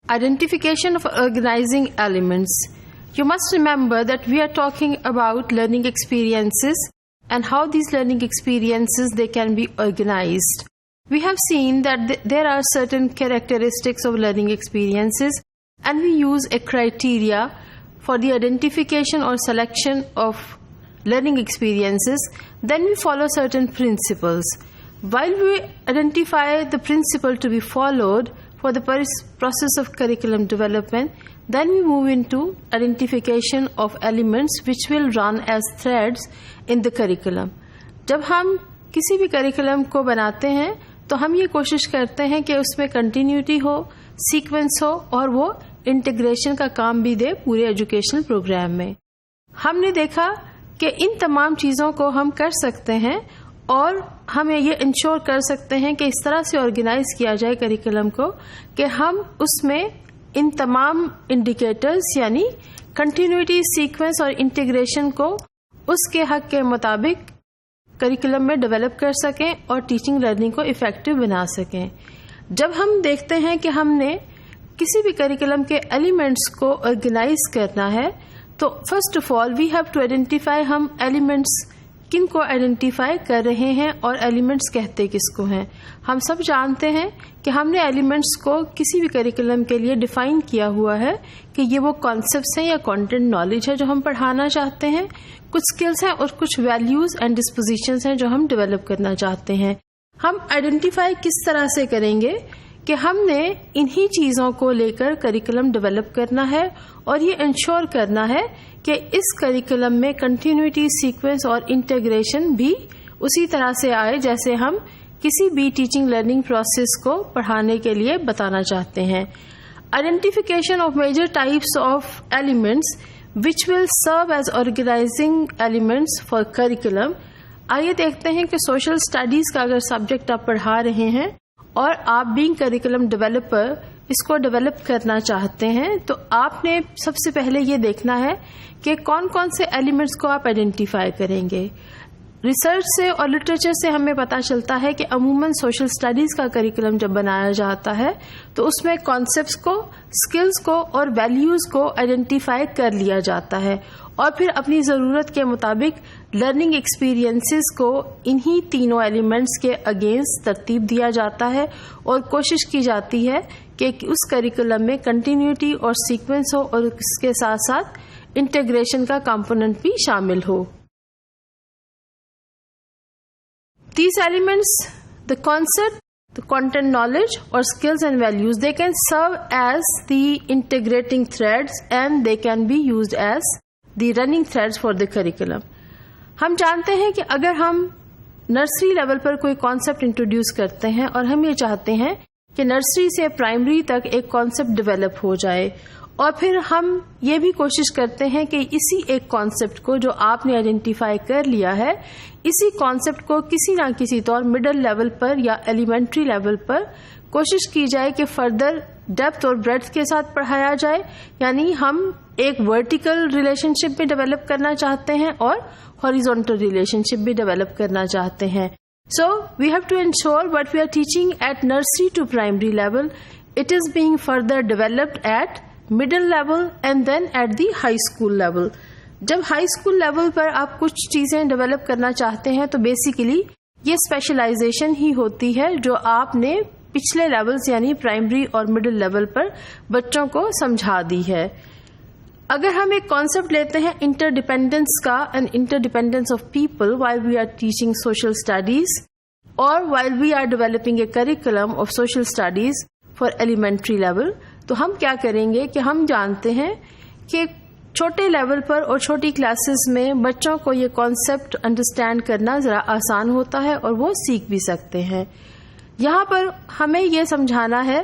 Identification of organizing elements. You must remember that we are talking about learning experiences and how these learning experiences they can be organized. We have seen that there are certain characteristics of learning experiences and we use a criteria for the identification or selection of learning experiences. Then we follow certain principles. While we identify the principle to be followed for the process of curriculum development, then we move into identification of elements which will run as threads in the curriculum. جب ہم کسی بھی curriculum کو بناتے ہیں تو ہم یہ کوشش کرتے ہیں کہ اس میں کنٹینیوٹی ہو، سیکوینس ہو اور وہ انٹیگریشن کا کام بھی دے پورے ایجوکیشنل پروگرام میں. ہم نے دیکھا کہ ان تمام چیزوں کو ہم کر سکتے ہیں اور ہم یہ انشور کر سکتے ہیں کہ اس طرح سے آرگنائز کیا جائے کریکولم کو کہ ہم اس میں ان تمام انڈیکیٹرز یعنی کنٹینیوٹی، سیکوینس اور انٹیگریشن کو اس کے حق کے مطابق کریکولم میں ڈیولپ کر سکیں اور ٹیچنگ لرننگ کو افیکٹو بنا سکیں. جب ہم دیکھتے ہیں کہ ہم نے کسی بھی کریکولم کے ایلیمنٹس کو آرگنائز کرنا ہے تو first of all we have to identify ہم ایلیمنٹس کن کو آئیڈینٹیفائی کر رہے ہیں اور ایلیمنٹس کہتے کس کو ہیں. ہم سب جانتے ہیں کہ ہم نے ایلیمنٹس کو کسی بھی کریکولم کے لیے ڈیفائن کیا ہوا ہے کہ یہ وہ کانسیپٹس ہیں یا کانٹینٹ نالج ہے جو ہم پڑھانا چاہتے ہیں، کچھ اسکلس ہیں اور کچھ ویلیوز اینڈ ڈسپوزیشنز ہیں جو ہم ڈیولپ کرنا چاہتے ہیں. ہم آئیڈینٹیفائی کس طرح سے کریں گے کہ ہم نے انہی چیزوں کو لے کر کریکولم ڈیولپ کرنا ہے اور یہ انشور کرنا ہے کہ اس کریکولم میں کنٹینیوٹی، سیکوینس اور انٹیگریشن بھی اسی طرح سے آئے جیسے ہم کسی بھی ٹیچنگ لرننگ پروسیس کو پڑھانے کے لیے بتانا چاہتے ہیں. Identification of major types of elements which will serve as organizing elements for curriculum. آئیے دیکھتے ہیں کہ سوشل اسٹڈیز کا اگر سبجیکٹ آپ پڑھا رہے ہیں اور آپ بینگ کریکولم ڈیولپر اس کو ڈیولپ کرنا چاہتے ہیں تو آپ نے سب سے پہلے یہ دیکھنا ہے کہ کون کون سے ایلیمنٹس کو آپ آئیڈینٹیفائی کریں گے. ریسرچ سے اور لٹریچر سے ہمیں پتہ چلتا ہے کہ عموماً سوشل اسٹڈیز کا کریکولم جب بنایا جاتا ہے تو اس میں کانسیپٹس کو، اسکلز کو اور ویلیوز کو آئیڈینٹیفائی کر لیا جاتا ہے اور پھر اپنی ضرورت کے مطابق لرننگ ایکسپیرینسز کو انہی تینوں ایلیمنٹس کے اگینسٹ ترتیب دیا جاتا ہے اور کوشش کی جاتی ہے کہ اس کریکولم میں کنٹینیوٹی اور سیکوینس ہو اور اس کے ساتھ ساتھ انٹیگریشن کا کمپوننٹ بھی شامل ہو. These elements, the concept, the content knowledge or skills and values, they can serve as the integrating threads and they can be used as the running threads for the curriculum. ہم جانتے ہیں کہ اگر ہم nursery level پر کوئی concept introduce کرتے ہیں اور ہم یہ چاہتے ہیں کہ نرسری سے پرائمری تک ایک کانسیپٹ ڈیولپ ہو جائے اور پھر ہم یہ بھی کوشش کرتے ہیں کہ اسی ایک کانسیپٹ کو جو آپ نے آئیڈینٹیفائی کر لیا ہے اسی کانسیپٹ کو کسی نہ کسی طور مڈل لیول پر یا ایلیمنٹری لیول پر کوشش کی جائے کہ فردر ڈیپتھ اور بریڈتھ کے ساتھ پڑھایا جائے. یعنی ہم ایک ورٹیکل ریلیشن شپ بھی ڈیولپ کرنا چاہتے ہیں اور ہاریزونٹل ریلیشن شپ بھی ڈیولپ کرنا چاہتے ہیں. So we have to ensure what we are teaching at nursery to primary level, it is being further developed at middle level and then at the high school level. جب high school level پر آپ کچھ چیزیں develop کرنا چاہتے ہیں تو basically یہ specialisation ہی ہوتی ہے جو آپ نے پچھلے لیولز یعنی پرائمری اور مڈل لیول پر بچوں کو سمجھا دی ہے. اگر ہم ایک کانسیپٹ لیتے ہیں انٹر ڈیپینڈنس کا and interdependence of people while we are teaching social studies اور while we are developing a curriculum of social studies for elementary level, تو ہم کیا کریں گے کہ ہم جانتے ہیں کہ چھوٹے لیول پر اور چھوٹی کلاسز میں بچوں کو یہ کانسیپٹ انڈرسٹینڈ کرنا ذرا آسان ہوتا ہے اور وہ سیکھ بھی سکتے ہیں. یہاں پر ہمیں یہ سمجھانا ہے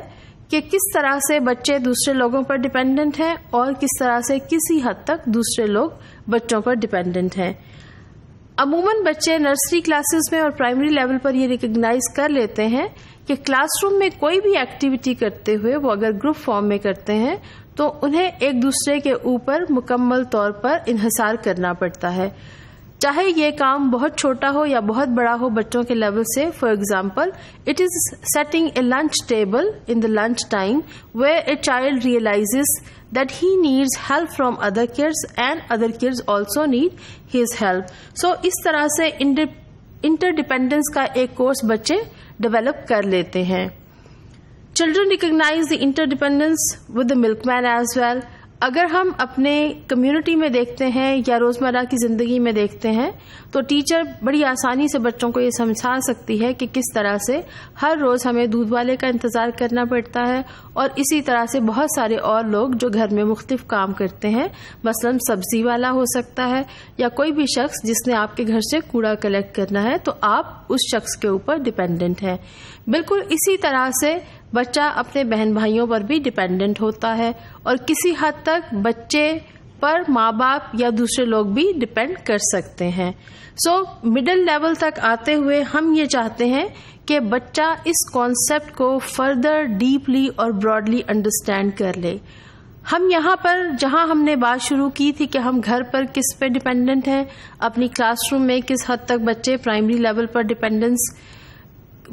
کہ کس طرح سے بچے دوسرے لوگوں پر ڈیپینڈنٹ ہیں اور کس طرح سے کسی حد تک دوسرے لوگ بچوں پر ڈیپینڈنٹ ہیں. عموماً بچے نرسری کلاسز میں اور پرائمری لیول پر یہ ریکگنائز کر لیتے ہیں کہ کلاس روم میں کوئی بھی ایکٹیویٹی کرتے ہوئے وہ اگر گروپ فارم میں کرتے ہیں تو انہیں ایک دوسرے کے اوپر مکمل طور پر انحصار کرنا پڑتا ہے. چاہے یہ کام بہت چھوٹا ہو یا بہت بڑا ہو بچوں کے لیول سے. For example, it is setting a lunch table in the lunch time where a child realises that he needs help from other kids and other kids also need his help. So اس طرح سے انٹرڈیپینڈنس کا ایک course بچے develop کر لیتے ہیں. Children recognize the interdependence with the milkman as well. اگر ہم اپنے کمیونٹی میں دیکھتے ہیں یا روزمرہ کی زندگی میں دیکھتے ہیں تو ٹیچر بڑی آسانی سے بچوں کو یہ سمجھا سکتی ہے کہ کس طرح سے ہر روز ہمیں دودھ والے کا انتظار کرنا پڑتا ہے, اور اسی طرح سے بہت سارے اور لوگ جو گھر میں مختلف کام کرتے ہیں, مثلاً سبزی والا ہو سکتا ہے یا کوئی بھی شخص جس نے آپ کے گھر سے کوڑا کلیکٹ کرنا ہے, تو آپ اس شخص کے اوپر ڈیپینڈنٹ ہیں. بالکل اسی طرح سے بچہ اپنے بہن بھائیوں پر بھی ڈیپینڈنٹ ہوتا ہے, اور کسی حد تک بچے پر ماں باپ یا دوسرے لوگ بھی ڈیپینڈ کر سکتے ہیں. سو مڈل لیول تک آتے ہوئے ہم یہ چاہتے ہیں کہ بچہ اس کانسیپٹ کو فردر ڈیپلی اور براڈلی انڈرسٹینڈ کر لے. ہم یہاں پر جہاں ہم نے بات شروع کی تھی کہ ہم گھر پر کس پہ ڈیپینڈنٹ ہیں, اپنی کلاس روم میں کس حد تک بچے پرائمری لیول پر ڈیپینڈنس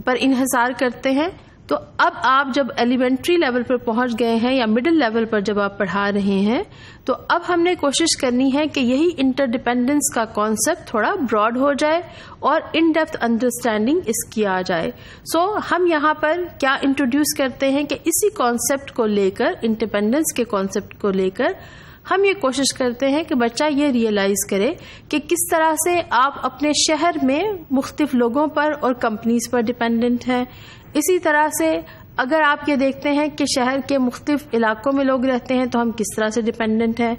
پر انحصار کرتے ہیں, تو اب آپ جب ایلیمنٹری لیول پر پہنچ گئے ہیں یا مڈل لیول پر جب آپ پڑھا رہے ہیں, تو اب ہم نے کوشش کرنی ہے کہ یہی انٹرڈیپینڈنس کا کانسیپٹ تھوڑا براڈ ہو جائے اور ان ڈیپتھ انڈرسٹینڈنگ اس کی آ جائے. سو ہم یہاں پر کیا انٹروڈیوس کرتے ہیں کہ اسی کانسیپٹ کو لے کر, انڈیپینڈنس کے کانسیپٹ کو لے کر ہم یہ کوشش کرتے ہیں کہ بچہ یہ ریئلائز کرے کہ کس طرح سے آپ اپنے شہر میں مختلف لوگوں پر اور کمپنیز پر ڈیپینڈنٹ ہیں. اسی طرح سے اگر آپ یہ دیکھتے ہیں کہ شہر کے مختلف علاقوں میں لوگ رہتے ہیں تو ہم کس طرح سے ڈیپینڈنٹ ہیں,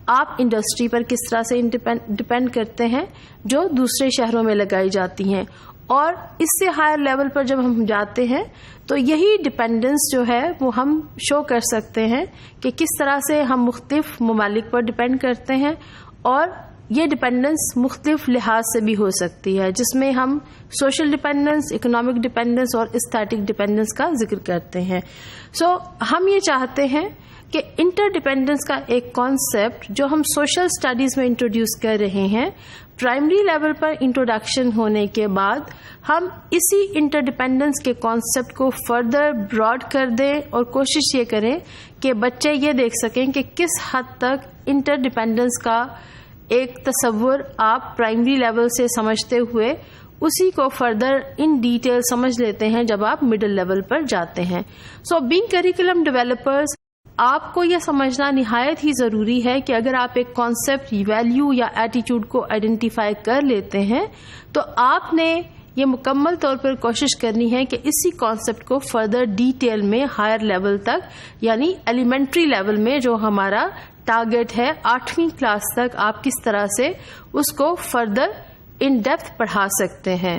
آپ انڈسٹری پر کس طرح سے ڈیپینڈ کرتے ہیں جو دوسرے شہروں میں لگائی جاتی ہیں, اور اس سے ہائر لیول پر جب ہم جاتے ہیں تو یہی ڈیپینڈنس جو ہے وہ ہم شو کر سکتے ہیں کہ کس طرح سے ہم مختلف ممالک پر ڈیپینڈ کرتے ہیں, اور یہ ڈیپینڈنس مختلف لحاظ سے بھی ہو سکتی ہے, جس میں ہم سوشل ڈیپینڈنس, اکنامک ڈیپینڈنس اور اسٹیٹک ڈیپینڈنس کا ذکر کرتے ہیں. سو ہم یہ چاہتے ہیں کہ انٹر ڈیپینڈنس کا ایک کانسیپٹ جو ہم سوشل اسٹڈیز میں انٹروڈیوس کر رہے ہیں, پرائمری لیول پر انٹروڈکشن ہونے کے بعد ہم اسی انٹر ڈیپینڈنس کے کانسیپٹ کو فردر براڈ کر دیں اور کوشش یہ کریں کہ بچے یہ دیکھ سکیں کہ کس حد تک انٹر ڈیپینڈنس کا ایک تصور آپ پرائمری لیول سے سمجھتے ہوئے اسی کو فردر ان ڈیٹیل سمجھ لیتے ہیں جب آپ مڈل لیول پر جاتے ہیں. سو بینگ کریکولم ڈیولپرز, آپ کو یہ سمجھنا نہایت ہی ضروری ہے کہ اگر آپ ایک کانسیپٹ, ویلیو یا ایٹیٹیوڈ کو آئیڈینٹیفائی کر لیتے ہیں تو آپ نے یہ مکمل طور پر کوشش کرنی ہے کہ اسی کانسیپٹ کو فردر ڈیٹیل میں ہائر لیول تک, یعنی ایلیمنٹری لیول میں جو ہمارا ٹارگیٹ ہے 8ویں کلاس تک, آپ کس طرح سے اس کو فردر ان ڈیپتھ پڑھا سکتے ہیں.